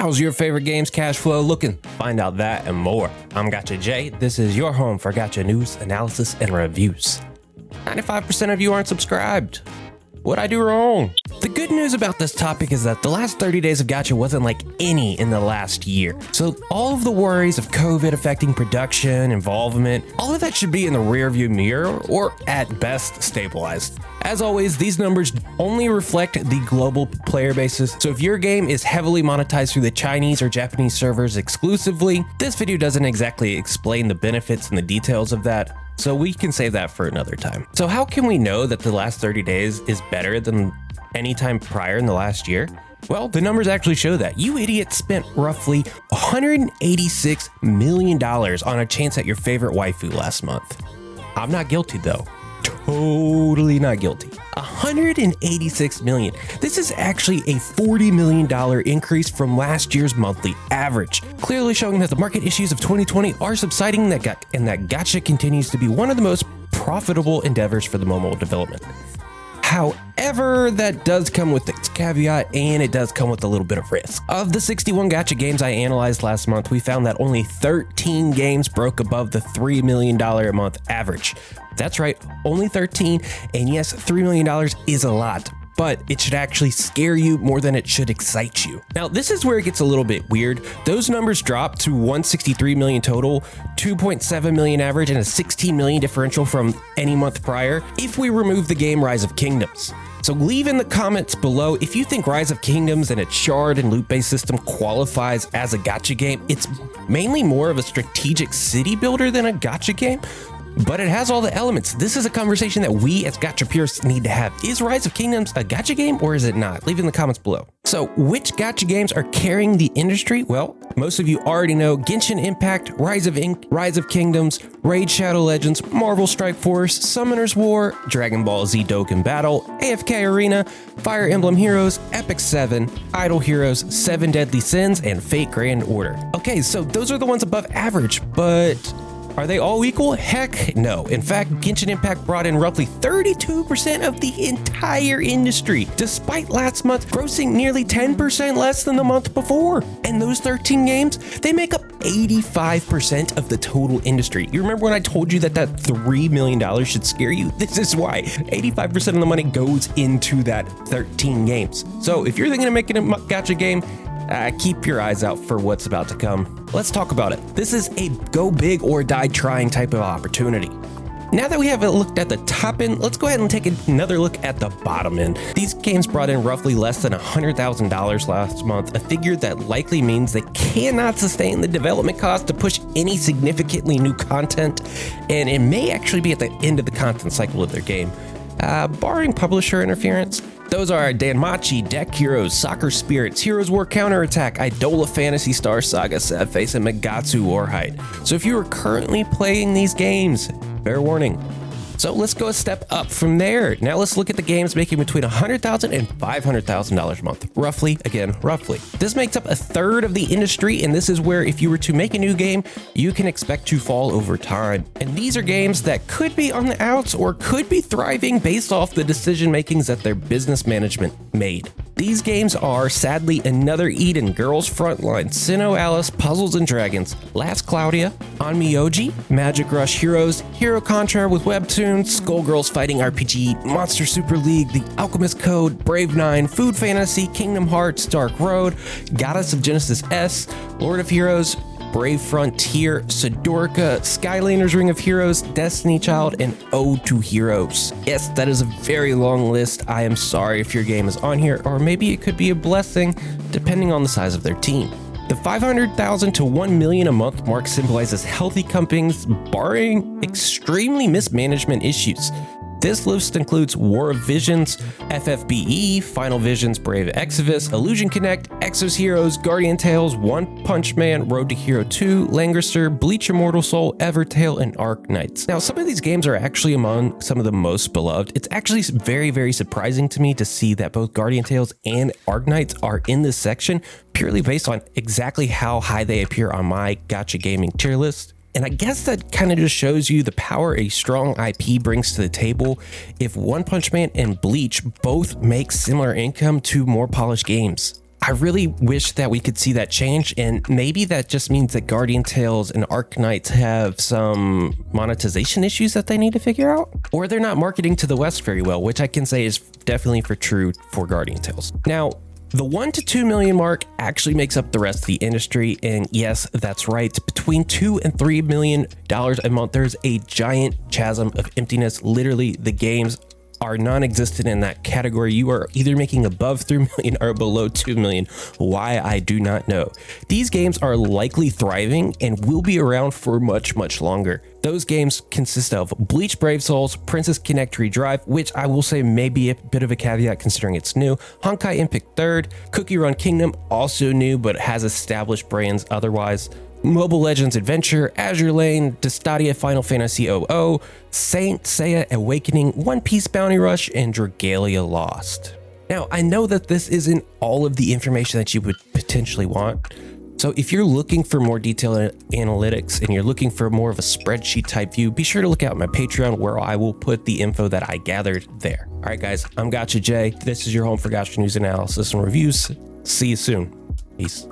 How's your favorite game's cash flow looking? Find out that and more. I'm Gacha J. This is your home for Gacha news, analysis, and reviews. 95% of you aren't subscribed. What'd I do wrong? The good news about this topic is that the last 30 days of Gacha wasn't like any in the last year. So all of the worries of COVID affecting production, involvement, all of that should be in the rearview mirror or at best stabilized. As always, these numbers only reflect the global player basis. So if your game is heavily monetized through the Chinese or Japanese servers exclusively, this video doesn't exactly explain the benefits and the details of that. So we can save that for another time. So how can we know that the last 30 days is better than any time prior in the last year? Well, the numbers actually show that. You idiots spent roughly $186 million on a chance at your favorite waifu last month. I'm not guilty though. Totally not guilty. 186 million. This is actually a $40 million increase from last year's monthly average, clearly showing that the market issues of 2020 are subsiding and that Gacha continues to be one of the most profitable endeavors for the mobile development. However, that does come with its caveat, and it does come with a little bit of risk. Of the 61 Gacha games I analyzed last month, we found that only 13 games broke above the $3 million a month average. That's right, only 13, and yes, $3 million is a lot, but it should actually scare you more than it should excite you. Now, this is where it gets a little bit weird. Those numbers dropped to 163 million total, 2.7 million average, and a 16 million differential from any month prior if we remove the game Rise of Kingdoms. So leave in the comments below if you think Rise of Kingdoms and its shard and loot-based system qualifies as a gacha game. It's mainly more of a strategic city builder than a gacha game, but it has all the elements. This is a conversation that we as gacha purists need to have. Is Rise of Kingdoms a gacha game or is it not? Leave in the comments below. So which gacha games are carrying the industry? Well, most of you already know Genshin Impact, Rise of Kingdoms, Raid Shadow Legends, Marvel Strike Force, Summoner's War, Dragon Ball Z Dokkan Battle, AFK Arena, Fire Emblem Heroes, Epic 7, Idol Heroes, 7 Deadly Sins, and Fate Grand Order. Okay, so those are the ones above average, but are they all equal? Heck no. In fact, Genshin Impact brought in roughly 32% of the entire industry, despite last month grossing nearly 10% less than the month before. And those 13 games, they make up 85% of the total industry. You remember when I told you that $3 million should scare you? This is why. 85% of the money goes into that 13 games. So if you're thinking of making a gacha game, keep your eyes out for what's about to come. Let's talk about it. This is a go big or die trying type of opportunity. Now that we have looked at the top end, let's go ahead and take another look at the bottom end. These games brought in roughly less than $100,000 last month, a figure that likely means they cannot sustain the development cost to push any significantly new content, and it may actually be at the end of the content cycle of their game, barring publisher interference. Those are Danmachi, Deck Heroes, Soccer Spirits, Heroes War Counterattack, Idola Phantasy Star Saga, Sad Face, and Megatsu Warhide. So if you are currently playing these games, fair warning. So let's go a step up from there. Now let's look at the games making between $100,000 and $500,000 a month. Roughly, again, roughly. This makes up a third of the industry, and this is where if you were to make a new game, you can expect to fall over time. And these are games that could be on the outs or could be thriving based off the decision makings that their business management made. These games are, sadly, Another Eden, Girls Frontline, Sinnoh Alice, Puzzles and Dragons, Last Claudia, Onmyoji, Magic Rush Heroes, Hero Contra with Webtoons, Skullgirls Fighting RPG, Monster Super League, The Alchemist Code, Brave 9, Food Fantasy, Kingdom Hearts, Dark Road, Goddess of Genesis S, Lord of Heroes, Brave Frontier, Sidorica, Skylanders Ring of Heroes, Destiny Child, and Ode to Heroes. Yes, that is a very long list. I am sorry if your game is on here, or maybe it could be a blessing, depending on the size of their team. The $500,000 to $1 million a month mark symbolizes healthy companies, barring extremely mismanagement issues. This list includes War of Visions, FFBE, Final Visions, Brave Exvius, Illusion Connect, Exos Heroes, Guardian Tales, One Punch Man, Road to Hero 2, Lancaster, Bleach Immortal Soul, Evertale, and Arc Knights. Now, some of these games are actually among some of the most beloved. It's actually very, very surprising to me to see that both Guardian Tales and Arc Knights are in this section, purely based on exactly how high they appear on my Gacha Gaming tier list. And I guess that kind of just shows you the power a strong IP brings to the table if One Punch Man and Bleach both make similar income to more polished games. I really wish that we could see that change, and maybe that just means that Guardian Tales and Arknights have some monetization issues that they need to figure out, or they're not marketing to the West very well, which I can say is definitely true for Guardian Tales. Now, the 1 to 2 million mark actually makes up the rest of the industry, and yes, that's right. Between $2 and $3 million a month, there's a giant chasm of emptiness. Literally, the games are non-existent in that category. You are either making above 3 million or below 2 million. Why, I do not know. These games are likely thriving and will be around for much, much longer. Those games consist of Bleach Brave Souls, Princess Connect Redrive, which I will say may be a bit of a caveat considering it's new, Honkai Impact 3rd, Cookie Run Kingdom, also new but has established brands otherwise, Mobile Legends Adventure, Azure Lane, Destadia Final Fantasy 00, Saint Seiya Awakening, One Piece Bounty Rush, and Dragalia Lost. Now, I know that this isn't all of the information that you would potentially want, so if you're looking for more detailed analytics and you're looking for more of a spreadsheet type view, be sure to look out my Patreon where I will put the info that I gathered there. All right, guys, I'm Gacha J. This is your home for Gacha news analysis and reviews. See you soon. Peace.